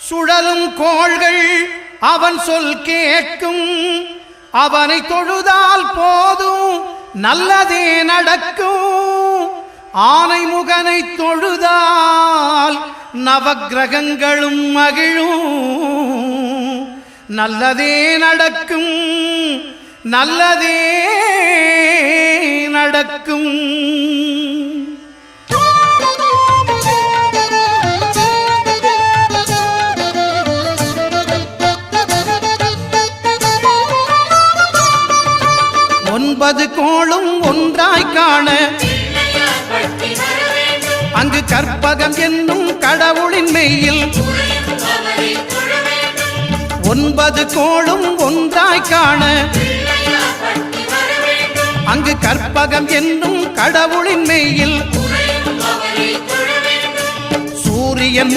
சுழலும் கோள்கள் அவன் சொல் கேட்கும். அவனை தொழுதால் போதும் நல்லதே நடக்கும். ஆனை முகனை தொழுதால் நவக்கிரகங்களும் மகிழும். நல்லதே நடக்கும், நல்லதே நடக்கும். ஒன்பது கோளும் ஒன்றாய் காண அங்கு கற்பகம் என்னும் கடவுளின் மெய்யில். ஒன்பது கோளும் ஒன்றாய் காண அங்கு கற்பகம் என்னும் கடவுளின் மெய்யில். சூரியன்